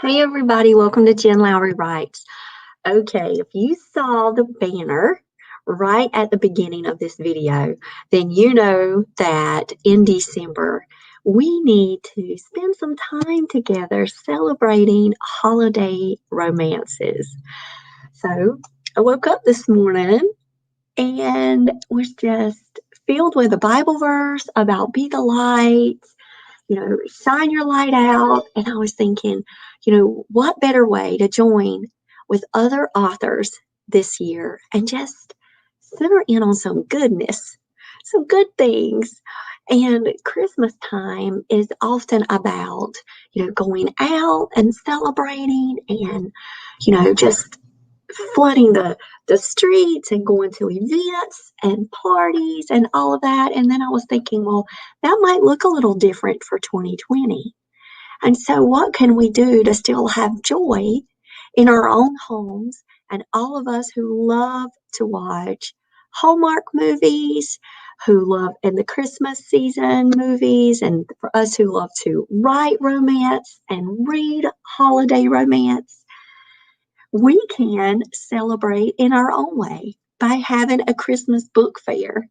Hey everybody, welcome to Jen Lowry Writes. Okay, if you saw the banner right at the beginning of this video, then you know that in December we need to spend some time together celebrating holiday romances. So I woke up this morning and was just filled with a Bible verse about be the light, shine your light out. And I was thinking, what better way to join with other authors this year and just center in on some goodness, some good things. And Christmas time is often about, going out and celebrating and, just flooding the streets and going to events and parties and all of that. And then I was thinking, well, that might look a little different for 2020. And so, what can we do to still have joy in our own homes? And all of us who love to watch Hallmark movies, who love in the Christmas season movies, and for us who love to write romance and read holiday romance, we can celebrate in our own way by having a Christmas book fair.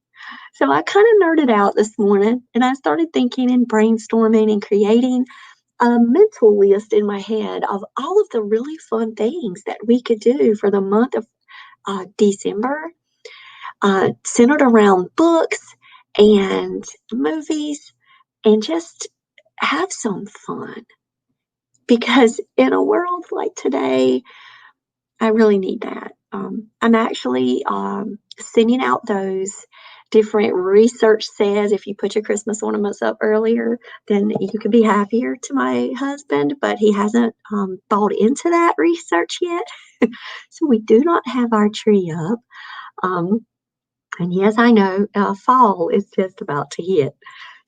So I kind of nerded out this morning and I started thinking and brainstorming and creating a mental list in my head of all of the really fun things that we could do for the month of December, centered around books and movies, and just have some fun. Because in a world like today, I really need that. I'm actually sending out those different research says if you put your Christmas ornaments up earlier, then you could be happier to my husband, but he hasn't bought into that research yet. So we do not have our tree up. And yes, I know fall is just about to hit.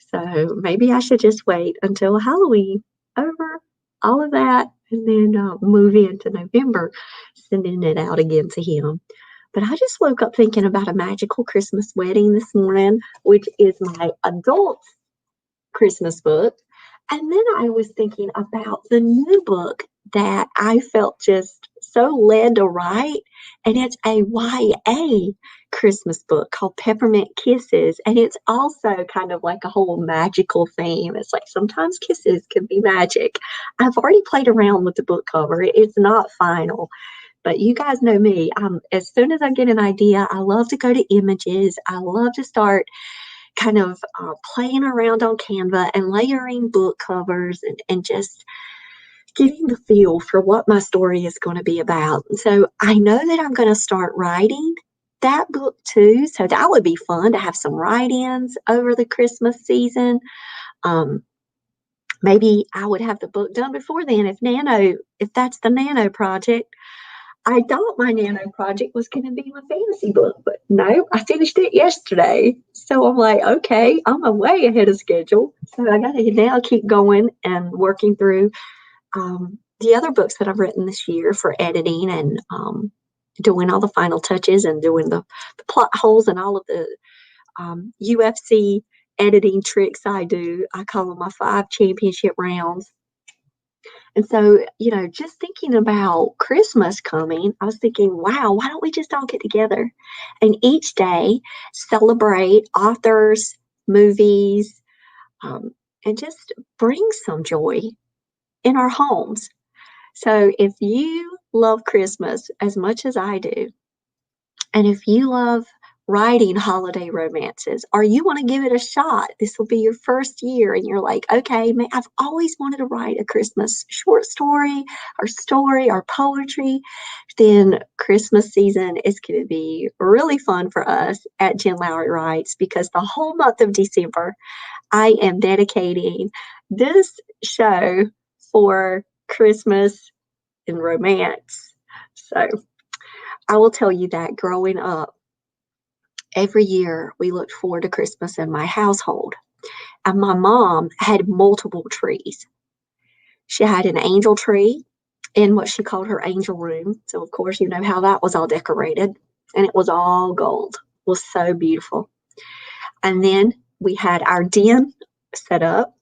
So maybe I should just wait until Halloween over all of that and then move into November, sending it out again to him. But I just woke up thinking about a magical Christmas wedding this morning, which is my adult Christmas book. And then I was thinking about the new book that I felt just so led to write. And it's a YA Christmas book called Peppermint Kisses. And it's also kind of like a whole magical theme. It's like sometimes kisses can be magic. I've already played around with the book cover, it's not final. But you guys know me. As soon as I get an idea, I love to go to images. I love to start kind of playing around on Canva and layering book covers and just getting the feel for what my story is going to be about. So I know that I'm going to start writing that book too. So that would be fun to have some write-ins over the Christmas season. Maybe I would have the book done before then if that's the Nano project. I thought my Nano project was going to be my fantasy book, but no, I finished it yesterday. So I'm like, okay, I'm way ahead of schedule. So I got to now keep going and working through the other books that I've written this year for editing and doing all the final touches and doing the plot holes and all of the UFC editing tricks I do. I call them my 5 championship rounds. And so, just thinking about Christmas coming, I was thinking, wow, why don't we just all get together and each day celebrate authors, movies, and just bring some joy in our homes. So if you love Christmas as much as I do, and if you love writing holiday romances, or you want to give it a shot, this will be your first year, and you're like, okay, man, I've always wanted to write a Christmas short story or poetry, then Christmas season is going to be really fun for us at Jen Lowry Writes because the whole month of December, I am dedicating this show for Christmas and romance. So I will tell you that growing up, every year we looked forward to Christmas in my household. And my mom had multiple trees. She had an angel tree in what she called her angel room. So, of course, you know how that was all decorated. And it was all gold. It was so beautiful. And then we had our den set up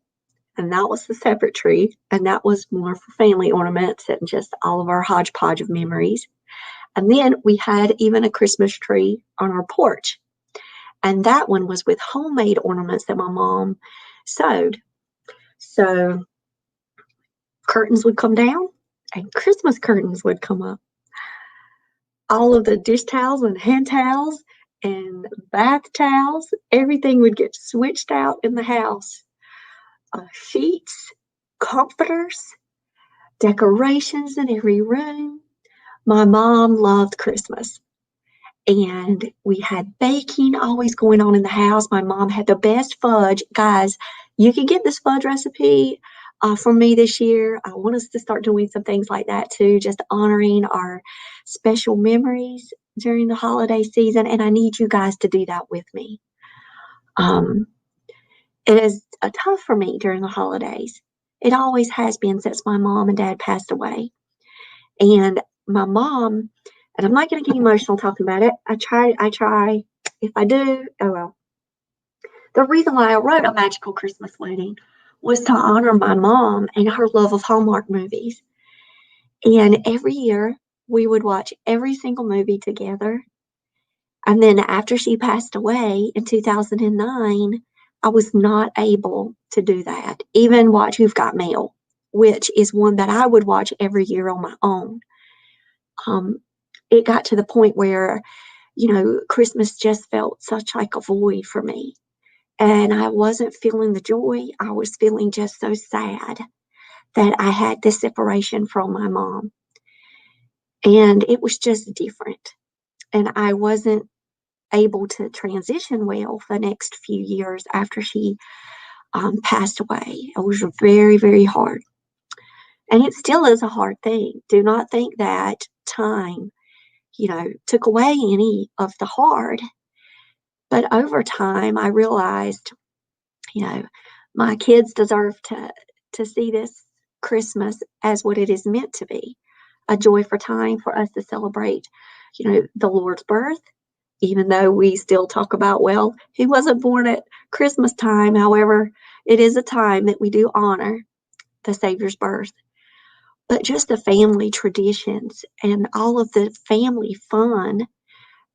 and that was the separate tree, and that was more for family ornaments and just all of our hodgepodge of memories. And then we had even a Christmas tree on our porch, and that one was with homemade ornaments that my mom sewed. So curtains would come down and Christmas curtains would come up. All of the dish towels and hand towels and bath towels, everything would get switched out in the house. Sheets, comforters, decorations in every room. My mom loved Christmas. And we had baking always going on in the house. My mom had the best fudge. Guys, you can get this fudge recipe from me this year. I want us to start doing some things like that too, just honoring our special memories during the holiday season. And I need you guys to do that with me. It is tough for me during the holidays. It always has been since my mom and dad passed away. And my mom, and I'm not going to get emotional talking about it. I try. If I do, oh well. The reason why I wrote A Magical Christmas Wedding was to honor my mom and her love of Hallmark movies. And every year we would watch every single movie together. And then after she passed away in 2009, I was not able to do that. Even watch Who've Got Mail, which is one that I would watch every year on my own. It got to the point where, Christmas just felt such like a void for me. And I wasn't feeling the joy. I was feeling just so sad that I had this separation from my mom. And it was just different. And I wasn't able to transition well the next few years after she passed away. It was very, very hard. And it still is a hard thing. Do not think that time took away any of the hard. But over time, I realized, my kids deserve to see this Christmas as what it is meant to be, a joyful time for us to celebrate, the Lord's birth, even though we still talk about, well, he wasn't born at Christmas time. However, it is a time that we do honor the Savior's birth. But just the family traditions and all of the family fun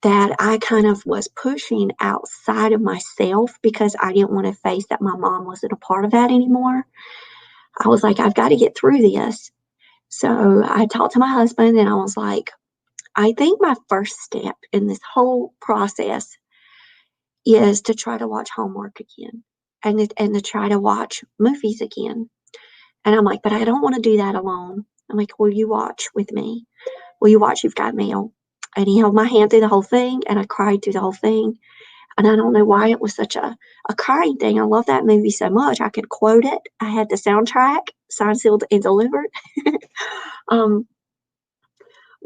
that I kind of was pushing outside of myself because I didn't want to face that my mom wasn't a part of that anymore. I was like, I've got to get through this. So I talked to my husband and I was like, I think my first step in this whole process is to try to watch Hallmark again and to try to watch movies again. And I'm like, but I don't want to do that alone. I'm like, will you watch with me? Will you watch You've Got Mail? And he held my hand through the whole thing, and I cried through the whole thing. And I don't know why it was such a crying thing. I love that movie so much. I could quote it. I had the soundtrack, signed, sealed, and delivered.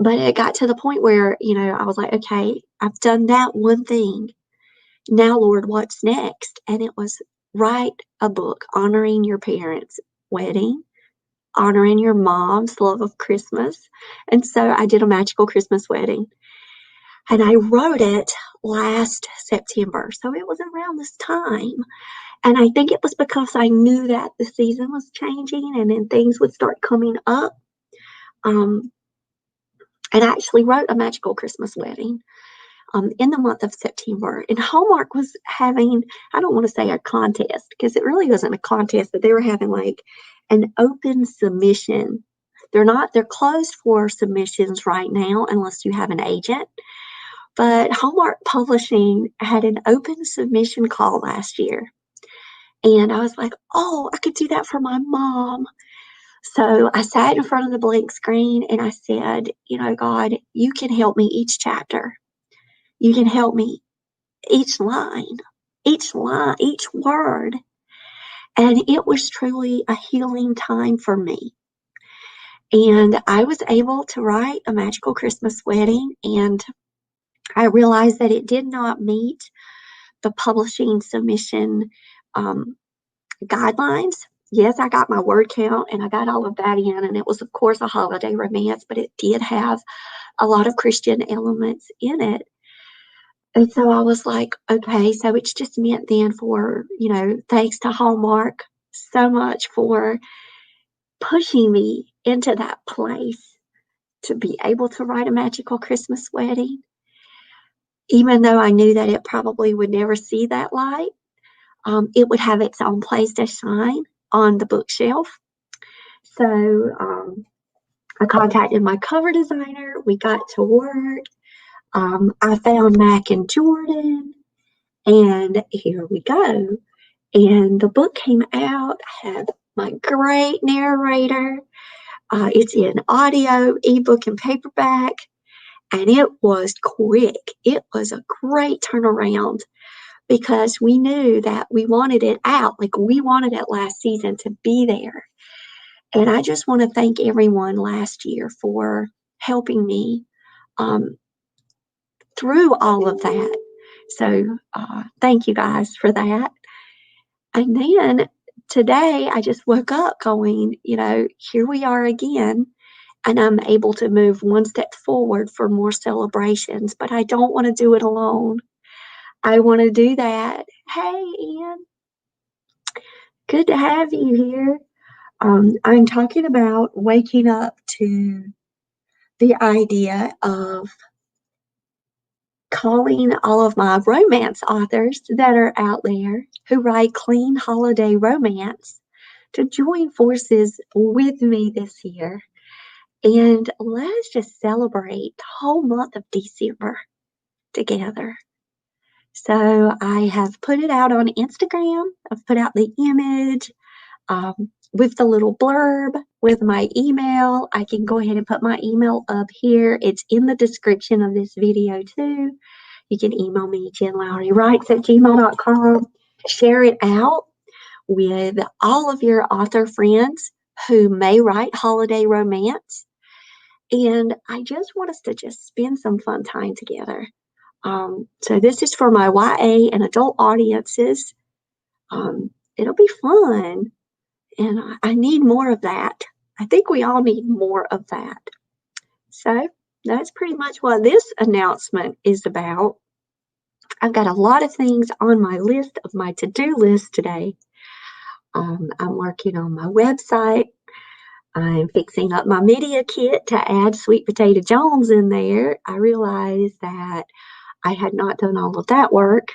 But it got to the point where, I was like, okay, I've done that one thing. Now, Lord, what's next? And it was write a book honoring your parents' wedding, honoring your mom's love of Christmas. And so I did A Magical Christmas Wedding. And I wrote it last September. So it was around this time. And I think it was because I knew that the season was changing and then things would start coming up. And I actually wrote A Magical Christmas Wedding in the month of September. And Hallmark was having, I don't want to say a contest because it really wasn't a contest, but they were having like an open submission. They're closed for submissions right now unless you have an agent. But Hallmark Publishing had an open submission call last year. And I was like, oh, I could do that for my mom. So I sat in front of the blank screen and I said, God, you can help me each chapter. You can help me each line, each word. And it was truly a healing time for me. And I was able to write A Magical Christmas Wedding, and I realized that it did not meet the publishing submission guidelines. Yes, I got my word count and I got all of that in, and it was, of course, a holiday romance, but it did have a lot of Christian elements in it. And so I was like, okay, so it's just meant then for, thanks to Hallmark, so much for pushing me into that place to be able to write a magical Christmas wedding, even though I knew that it probably would never see that light. It would have its own place to shine on the bookshelf. So I contacted my cover designer. We got to work. I found Mac and Jordan, and here we go. And the book came out. I have my great narrator. It's in audio, ebook, and paperback. And it was quick. It was a great turnaround because we knew that we wanted it out. Like we wanted it last season to be there. And I just want to thank everyone last year for helping me through all of that. So thank you guys for that. And then today I just woke up going, here we are again. And I'm able to move one step forward for more celebrations, but I don't want to do it alone. I want to do that. Hey, Ian, good to have you here. I'm talking about waking up to the idea of calling all of my romance authors that are out there who write clean holiday romance to join forces with me this year. And let's just celebrate the whole month of December together. So I have put it out on Instagram. I've put out the image with the little blurb with my email. I can go ahead and put my email up here. It's in the description of this video too. You can email me, jenlowrywrites@gmail.com. Share it out with all of your author friends who may write holiday romance. And I just want us to just spend some fun time together. So this is for my YA and adult audiences. It'll be fun. And I need more of that. I think we all need more of that. So that's pretty much what this announcement is about. I've got a lot of things on my list of my to-do list today. I'm working on my website. I'm fixing up my media kit to add Sweet Potato Jones in there. I realized that I had not done all of that work.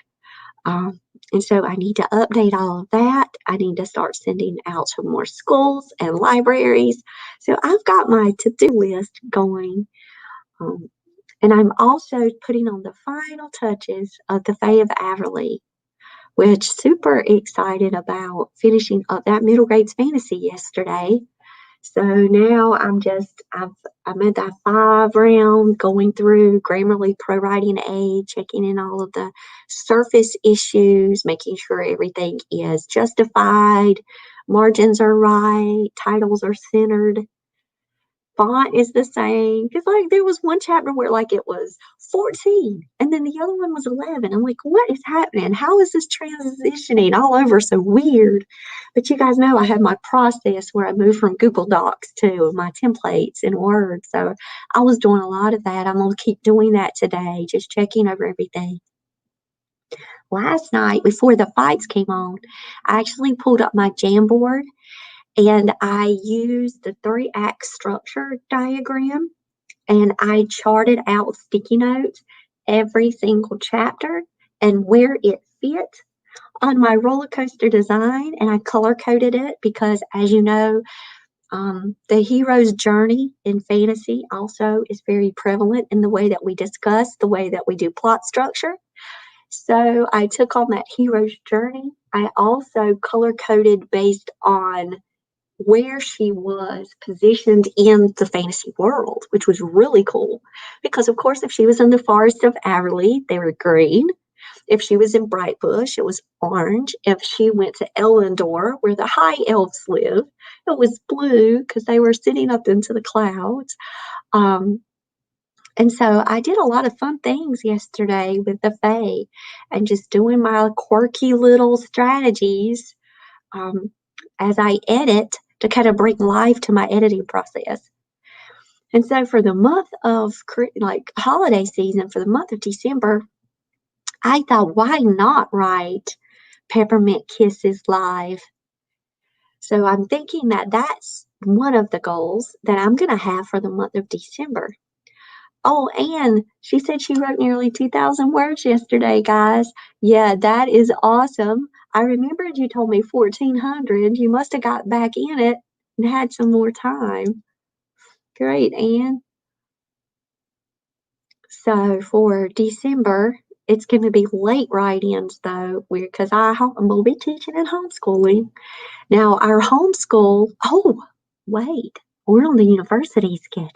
And so I need to update all of that. I need to start sending out to more schools and libraries. So I've got my to-do list going. And I'm also putting on the final touches of the Fae of Averly, which super excited about finishing up that middle grades fantasy yesterday. So now I'm at that 5 round going through Grammarly Pro Writing Aid, checking in all of the surface issues, making sure everything is justified, margins are right, titles are centered, font is the same. Because there was one chapter where it was 14 and then the other one was 11. I'm like, what is happening? How is this transitioning all over so weird? But you guys know I have my process where I move from Google Docs to my templates in Word. So I was doing a lot of that. I'm going to keep doing that today, just checking over everything. Last night, before the fights came on, I actually pulled up my Jamboard and I used the 3-act structure diagram and I charted out with sticky notes every single chapter and where it fit on my roller coaster design, and I color coded it because, as you know, the hero's journey in fantasy also is very prevalent in the way that we discuss, the way that we do plot structure. So I took on that hero's journey. I also color coded based on where she was positioned in the fantasy world, which was really cool. Because, of course, if she was in the Forest of Averly, they were green. If she was in Brightbush, it was orange. If she went to Elendor, where the high elves live, it was blue because they were sitting up into the clouds. And so I did a lot of fun things yesterday with the Fae and just doing my quirky little strategies as I edit to kind of bring life to my editing process. And so for the month of holiday season, for the month of December, I thought, why not write Peppermint Kisses live? So I'm thinking that that's one of the goals that I'm going to have for the month of December. Oh, and she said she wrote nearly 2,000 words yesterday, guys. Yeah, that is awesome. I remembered you told me 1,400. You must have got back in it and had some more time. Great, Anne. So for December, it's going to be late write-ins though, because I will be teaching and homeschooling. Now our homeschool. Oh, wait, we're on the university schedule.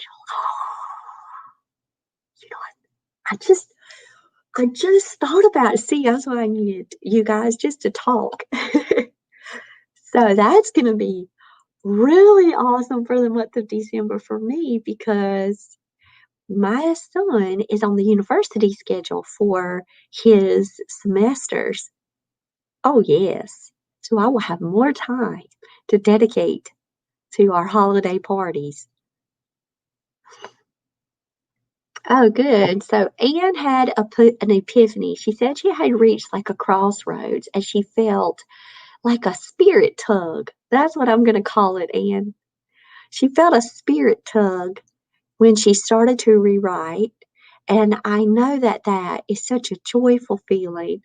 You know what? I just thought about it. See, that's why I needed you guys just to talk. So that's going to be really awesome for the month of December for me because my son is on the university schedule for his semesters. Oh, yes. So I will have more time to dedicate to our holiday parties. Oh, good. So Anne had an epiphany. She said she had reached like a crossroads and she felt like a spirit tug. That's what I'm going to call it, Anne. She felt a spirit tug when she started to rewrite. And I know that that is such a joyful feeling.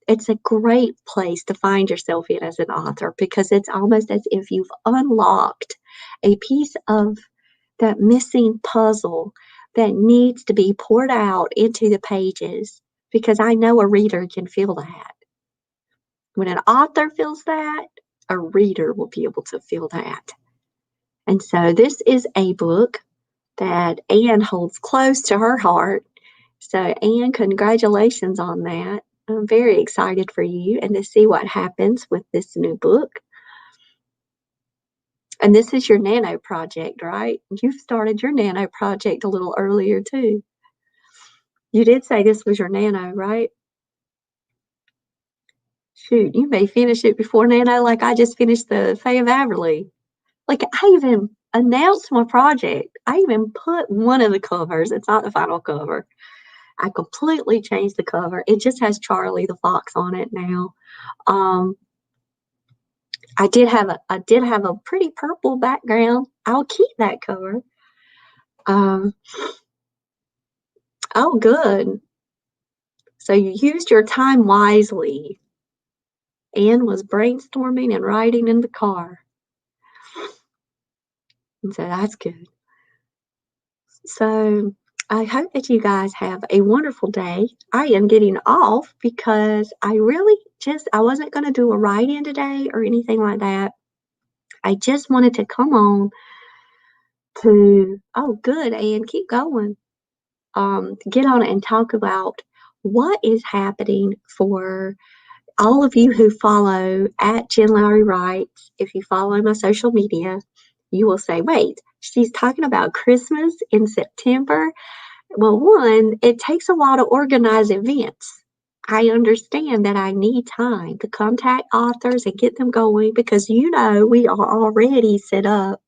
It's a great place to find yourself in as an author because it's almost as if you've unlocked a piece of that missing puzzle that needs to be poured out into the pages because I know a reader can feel that. When an author feels that, a reader will be able to feel that. And so this is a book that Anne holds close to her heart. So Anne, congratulations on that. I'm very excited for you and to see what happens with this new book. And this is your nano project, right? You've started your nano project a little earlier too. You did say this was your nano, right? Shoot, you may finish it before nano like I just finished the Faye of Averly. Like I even announced my project. I even put one of the covers. It's not the final cover. I completely changed the cover. It just has Charlie the Fox on it now. I did have a pretty purple background. I'll keep that cover. Oh, good. So you used your time wisely. Anne was brainstorming and writing in the car. And so that's good. So I hope that you guys have a wonderful day. I am getting off because I wasn't going to do a write-in today or anything like that. I just wanted to come on oh, good, Anne, keep going. Get on and talk about what is happening for all of you who follow at Jen Lowry Writes. If you follow my social media, you will say, wait, she's talking about Christmas in September. Well, one, it takes a while to organize events. I understand that I need time to contact authors and get them going because we are already set up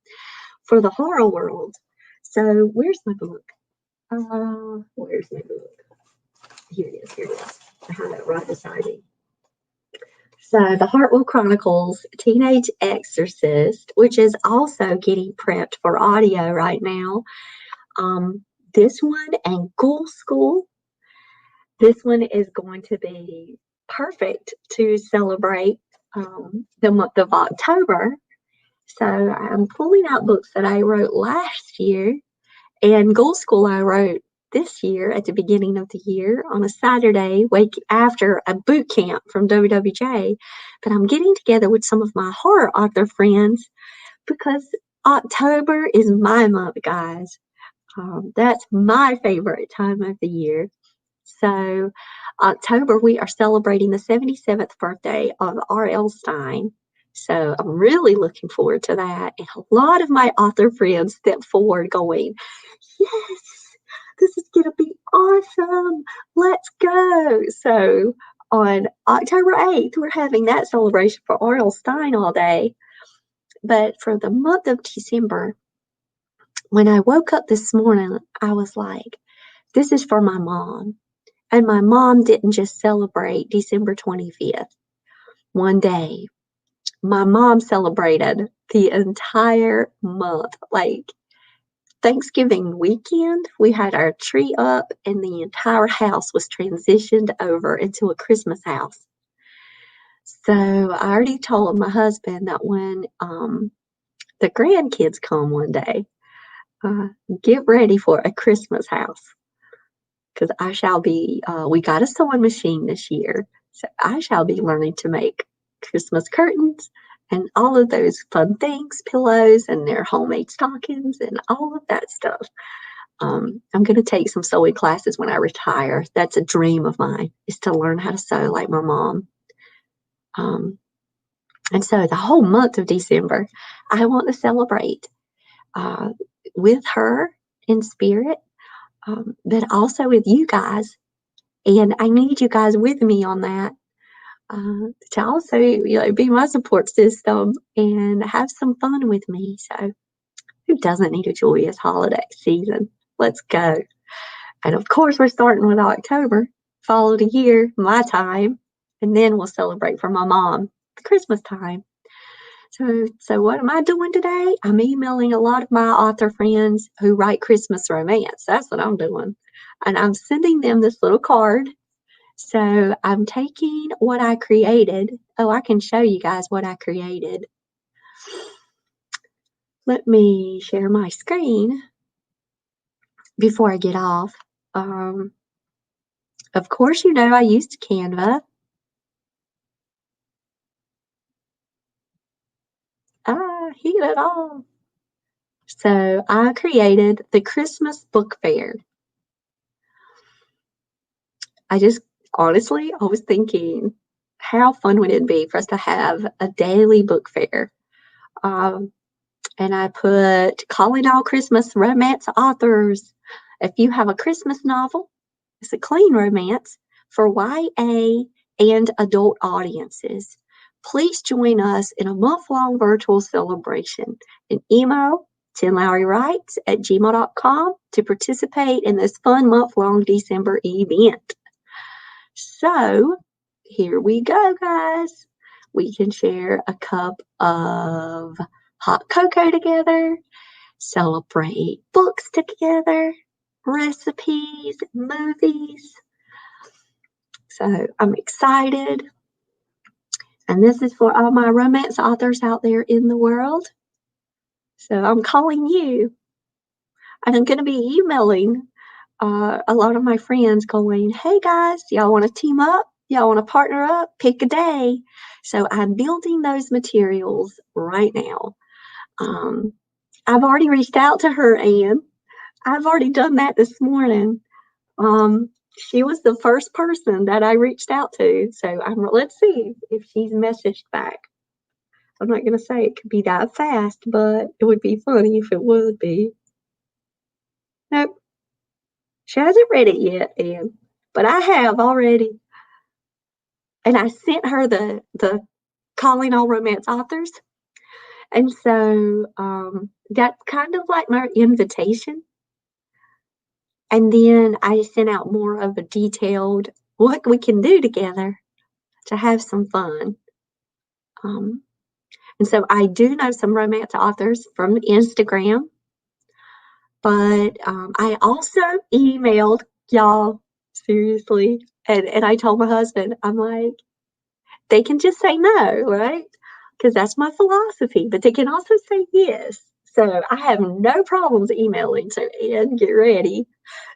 for the horror world. So where's my book? Where's my book? Here it is. I have it right beside me. So the Hartwell Chronicles Teenage Exorcist, which is also getting prepped for audio right now. This one and Ghoul School. This one is going to be perfect to celebrate the month of October. So I'm pulling out books that I wrote last year, and Ghoul School I wrote this year at the beginning of the year on a Saturday, after a boot camp from WWJ. But I'm getting together with some of my horror author friends because October is my month, guys. That's my favorite time of the year. So October, we are celebrating the 77th birthday of R.L. Stine. So I'm really looking forward to that. And a lot of my author friends stepped forward going, yes, this is going to be awesome. Let's go. So on October 8th, we're having that celebration for R.L. Stine all day. But for the month of December, when I woke up this morning, I was like, this is for my mom. And my mom didn't just celebrate December 25th one day. my mom celebrated the entire month. Like Thanksgiving weekend, we had our tree up and the entire house was transitioned over into a Christmas house. So I already told my husband that when the grandkids come one day, uh, get ready for a Christmas house because I shall be, we got a sewing machine this year, so I shall be learning to make Christmas curtains and all of those fun things, pillows and their homemade stockings and all of that stuff. I'm going to take some sewing classes when I retire. That's a dream of mine, is to learn how to sew like my mom. Um, and so the whole month of December, I want to celebrate uh, with her in spirit, but also with you guys. And I need you guys with me on that, to also, be my support system and have some fun with me. So who doesn't need a joyous holiday season? Let's go. And of course, we're starting with October, followed a year, my time, and then we'll celebrate for my mom, the Christmas time. So what am I doing today? I'm emailing a lot of my author friends who write Christmas romance. That's what I'm doing. And I'm sending them this little card. So I'm taking what I created. Oh, I can show you guys what I created. Let me share my screen before I get off. Of course, I used Canva. Hit it all. So I created the Christmas book fair. I was thinking, how fun would it be for us to have a daily book fair? And I put calling all Christmas romance authors. If you have a Christmas novel, it's a clean romance for YA and adult audiences. Please join us in a month-long virtual celebration and email jenlowrywrites@gmail.com to participate in this fun month-long December event. So here we go, guys. We can share a cup of hot cocoa together, celebrate books together, recipes, movies. So I'm excited. And this is for all my romance authors out there in the world. So I'm calling you. And I'm going to be emailing a lot of my friends going, hey guys, y'all want to team up? Y'all want to partner up? Pick a day. So I'm building those materials right now. I've already reached out to her, Anne. I've already done that this morning. She was the first person that I reached out to. So let's see if she's messaged back. I'm not going to say it could be that fast, but it would be funny if it would be. Nope. She hasn't read it yet, Anne, but I have already. And I sent her the calling all romance authors. And so that's kind of like my invitation. And then I sent out more of a detailed what we can do together to have some fun. And so I do know some romance authors from Instagram, but I also emailed y'all, seriously, and I told my husband, I'm like, they can just say no, right? Because that's my philosophy, but they can also say yes. So I have no problems emailing. So Ed, get ready,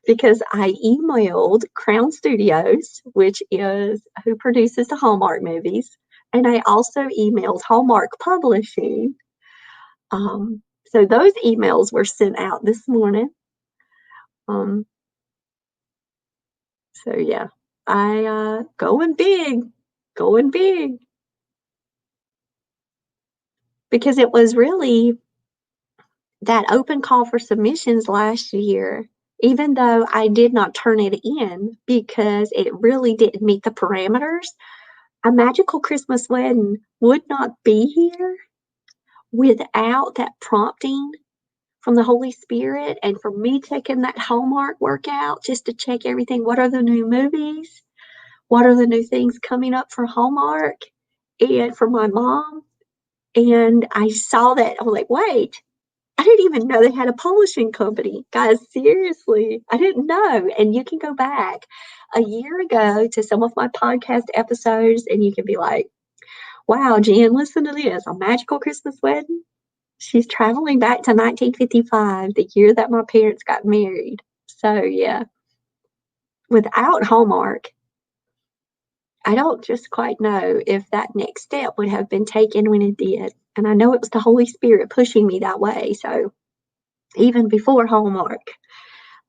because I emailed Crown Studios, which is who produces the Hallmark movies, and I also emailed Hallmark Publishing. So those emails were sent out this morning. So yeah, I going big, because it was really that open call for submissions last year, even though I did not turn it in because it really didn't meet the parameters. A Magical Christmas Wedding would not be here without that prompting from the Holy Spirit and for me taking that Hallmark workout just to check everything. What are the new movies? What are the new things coming up for Hallmark? And for my mom, And I saw that. I was like, wait, I didn't even know they had a publishing company. Guys, seriously, I didn't know. And you can go back a year ago to some of my podcast episodes and you can be like, wow, Jen, listen to this. A Magical Christmas Wedding. She's traveling back to 1955, the year that my parents got married. So, yeah, without Hallmark, I don't just quite know if that next step would have been taken when it did. And I know it was the Holy Spirit pushing me that way. So, even before Hallmark.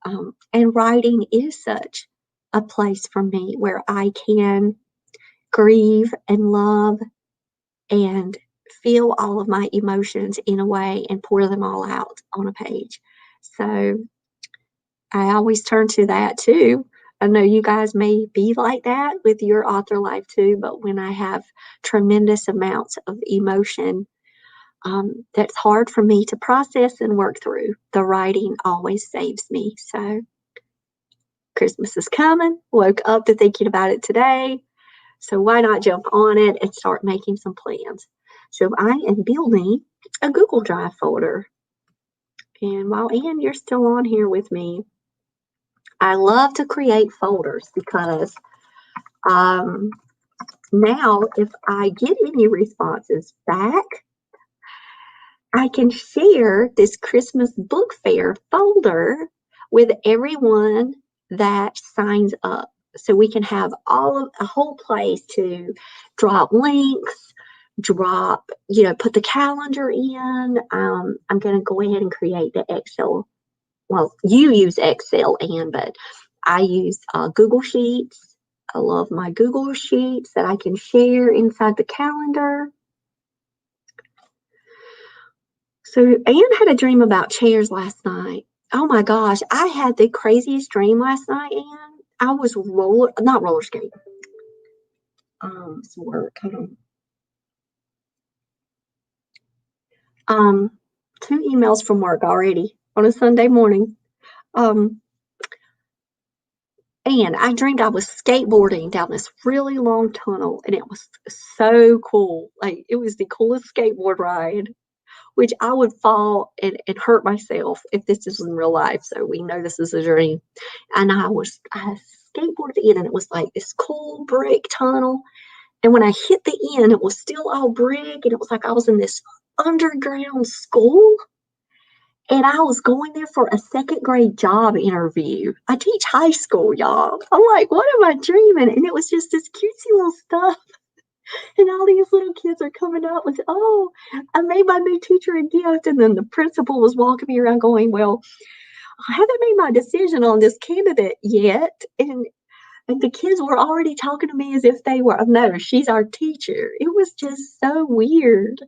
And writing is such a place for me where I can grieve and love and feel all of my emotions in a way and pour them all out on a page. So I always turn to that too. I know you guys may be like that with your author life too, but when I have tremendous amounts of emotion that's hard for me to process and work through, the writing always saves me. So Christmas is coming. Woke up to thinking about it today. So why not jump on it and start making some plans? So I am building a Google Drive folder. And while Ann, you're still on here with me, I love to create folders because now if I get any responses back, I can share this Christmas book fair folder with everyone that signs up. So we can have a whole place to drop links, put the calendar in. I'm going to go ahead and create the Excel. Well, you use Excel, Ann, but I use Google Sheets. I love my Google Sheets that I can share inside the calendar. So Ann had a dream about chairs last night. Oh my gosh, I had the craziest dream last night, Ann. I was not roller skating. It's work. Hold on. 2 emails from work already on a Sunday morning. And I dreamed I was skateboarding down this really long tunnel, and it was so cool. Like, it was the coolest skateboard ride, which I would fall and hurt myself if this is in real life. So we know this is a dream. And I skateboarded in, and it was like this cool brick tunnel. And when I hit the end, it was still all brick, and it was like I was in this underground school. And I was going there for a second grade job interview. I teach high school, y'all. I'm like, what am I dreaming? And it was just this cutesy little stuff. And all these little kids are coming up with, oh, I made my new teacher a gift. And then the principal was walking me around going, well, I haven't made my decision on this candidate yet. And the kids were already talking to me as if they were, no, she's our teacher. It was just so weird.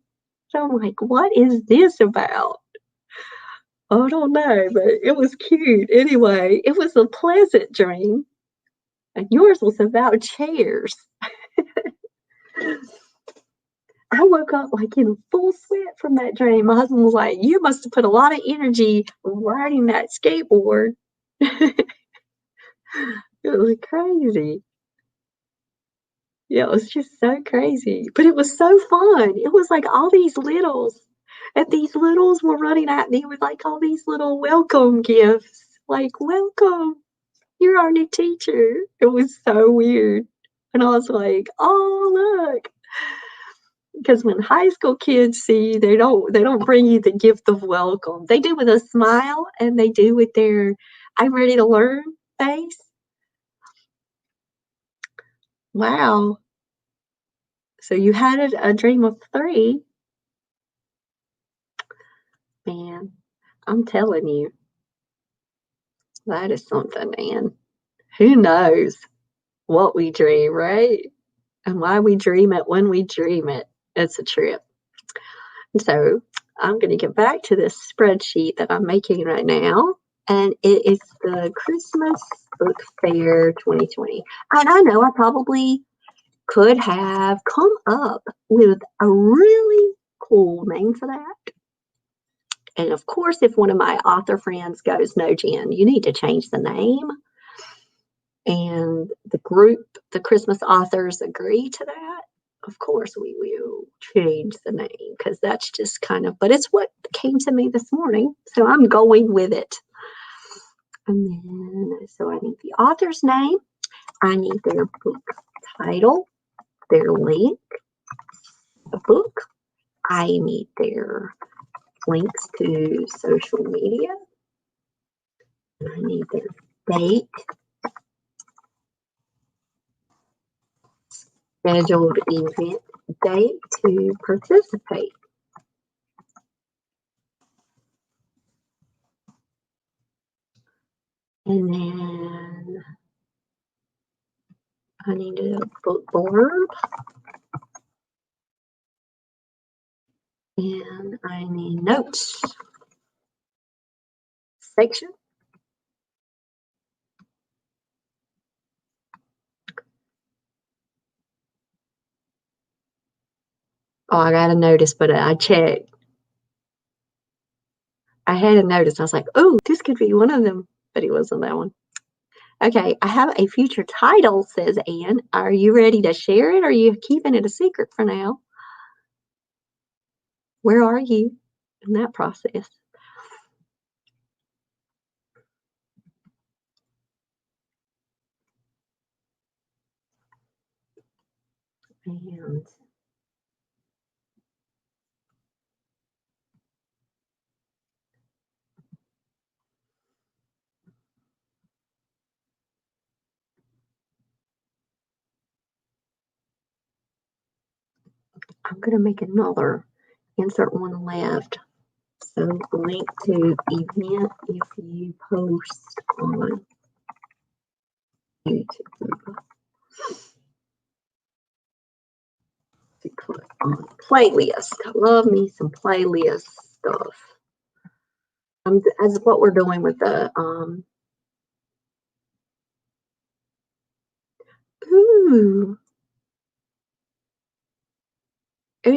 So I'm like, what is this about? I don't know, but it was cute. Anyway, it was a pleasant dream. And yours was about chairs. I woke up like in full sweat from that dream. My husband was like, you must have put a lot of energy riding that skateboard. It was crazy. Yeah, it was just so crazy. But it was so fun. It was like all these littles. And these littles were running at me with like all these little welcome gifts. Like, welcome. You're our new teacher. It was so weird. And I was like, oh, look. Because when high school kids see, they don't bring you the gift of welcome. They do with a smile and they do with their I'm ready to learn face. Wow. So you had a dream of 3. Man, I'm telling you, that is something, man. Who knows what we dream, right? And why we dream it when we dream it. It's a trip. So I'm going to get back to this spreadsheet that I'm making right now. And it is the Christmas Book Fair 2020. And I know I probably could have come up with a really cool name for that. And of course, if one of my author friends goes, no, Jen, you need to change the name. And the group, the Christmas authors, agree to that, Of course we will change the name because that's just kind of, but it's what came to me this morning, so I'm going with it. And then, so I need the author's name, I need their book title, their link, the book, I need their links to social media, and I need their date, scheduled event date to participate. And then I need a book blurb. And I need notes section. Oh, I got a notice, but I checked. I had a notice. I was like, oh, this could be one of them, but it wasn't that one. Okay, I have a future title, says Anne. Are you ready to share it, or are you keeping it a secret for now? Where are you in that process? And I'm going to make another, insert one left. So link to event if you post on YouTube. Click on playlist. I love me some playlist stuff. As what we're doing with the ooh. And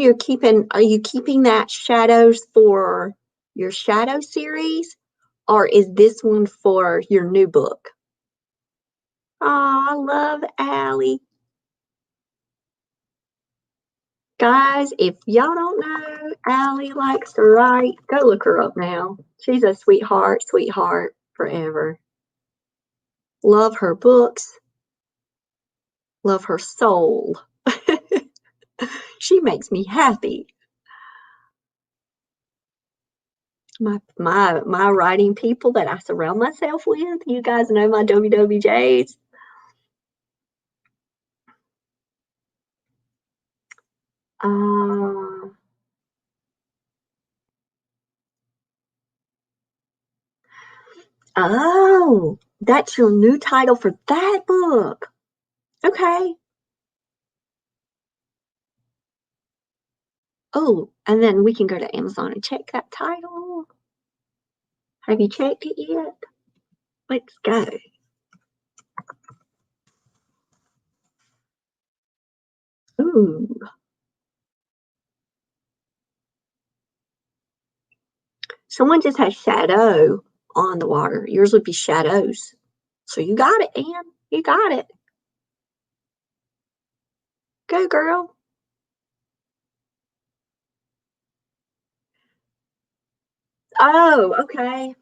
are you keeping that shadows for your shadow series, or is this one for your new book? Oh, I love Allie. Guys, if y'all don't know, Allie likes to write. Go look her up now. She's a sweetheart forever. Love her books. Love her soul. She makes me happy. My writing people that I surround myself with, you guys know my WWJs. Oh, that's your new title for that book. Okay. Oh, and then we can go to Amazon and check that title. Have you checked it yet? Let's go. Ooh. Someone just has shadow on the water. Yours would be shadows. So you got it, Anne. You got it. Go, girl. Oh, okay.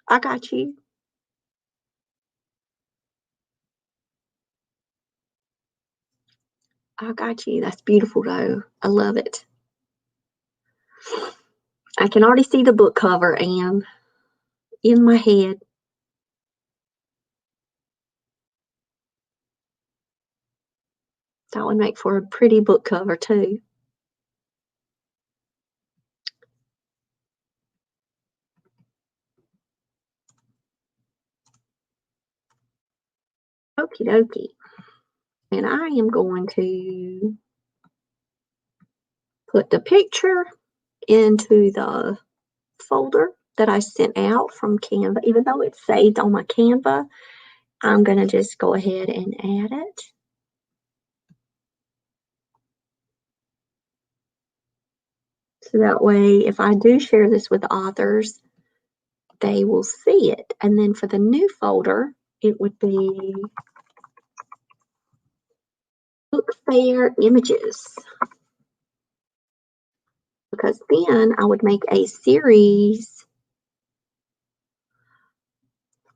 I got you. I got you. That's beautiful, though. I love it. I can already see the book cover, Anne, in my head. That would make for a pretty book cover, too. Okie dokie. And I am going to put the picture into the folder that I sent out from Canva. Even though it's saved on my Canva, I'm going to just go ahead and add it. So that way, if I do share this with authors, they will see it. And then for the new folder, it would be book fair images, because then I would make a series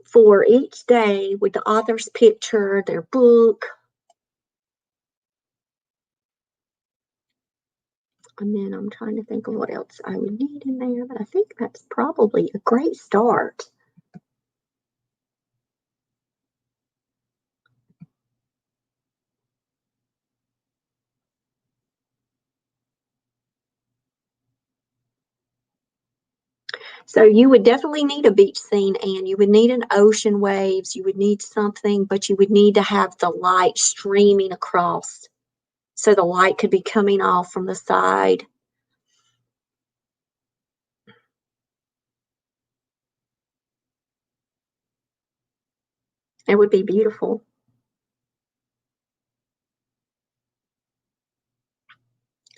for each day with the author's picture, their book, and then I'm trying to think of what else I would need in there, but I think that's probably a great start. So you would definitely need a beach scene, and you would need an ocean waves. You would need something, but you would need to have the light streaming across. So the light could be coming off from the side. It would be beautiful.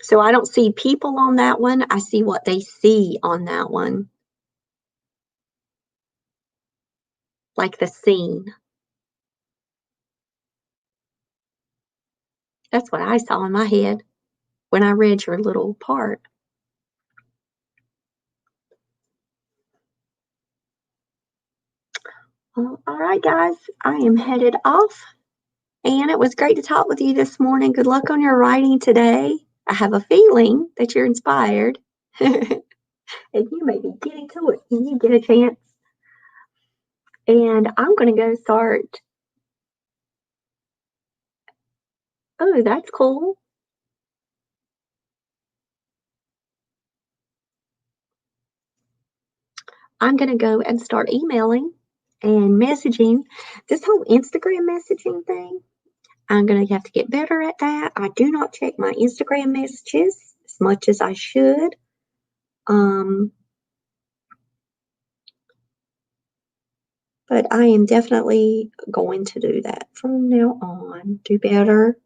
So I don't see people on that one. I see what they see on that one. Like the scene. That's what I saw in my head when I read your little part. Well, all right, guys, I am headed off. And it was great to talk with you this morning. Good luck on your writing today. I have a feeling that you're inspired. And you may be getting to it when you get a chance. And I'm going to go start. Oh, that's cool. I'm going to go and start emailing and messaging. This whole Instagram messaging thing, I'm going to have to get better at that. I do not check my Instagram messages as much as I should. But I am definitely going to do that from now on, do better.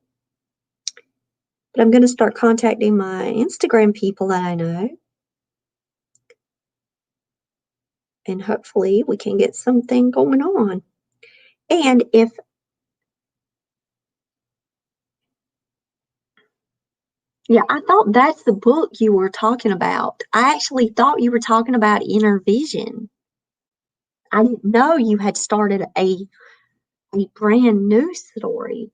But I'm going to start contacting my Instagram people that I know. And hopefully we can get something going on. And if yeah, I thought that's the book you were talking about. I actually thought you were talking about Inner Vision. I didn't know you had started a brand new story.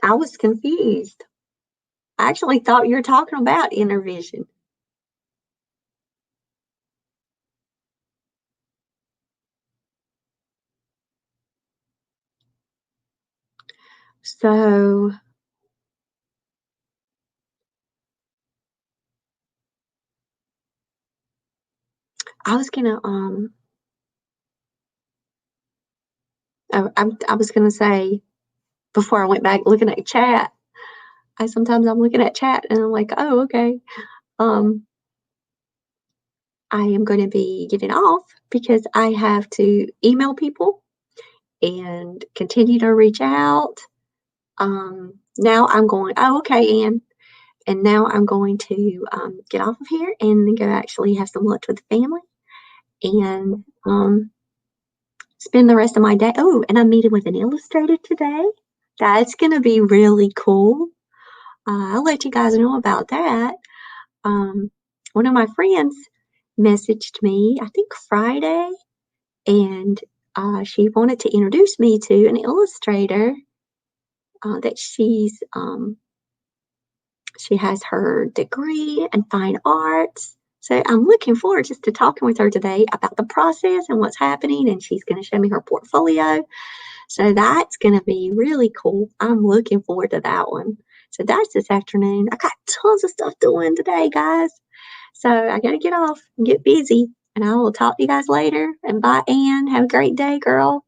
I was confused. I actually thought you were talking about Inner Vision. So I was gonna I was gonna say before I went back looking at chat, sometimes I'm looking at chat and I'm like, oh, okay. I am going to be getting off because I have to email people and continue to reach out. Now I'm going, oh, okay, Anne. And now I'm going to get off of here and go actually have some lunch with the family and spend the rest of my day. Oh, and I'm meeting with an illustrator today. That's going to be really cool. I'll let you guys know about that. One of my friends messaged me, I think Friday, and she wanted to introduce me to an illustrator that she has her degree in fine arts. So I'm looking forward just to talking with her today about the process and what's happening, and she's going to show me her portfolio. So that's going to be really cool. I'm looking forward to that one. So that's this afternoon. I got tons of stuff doing today, guys. So I got to get off and get busy. And I will talk to you guys later. And bye, Anne. Have a great day, girl.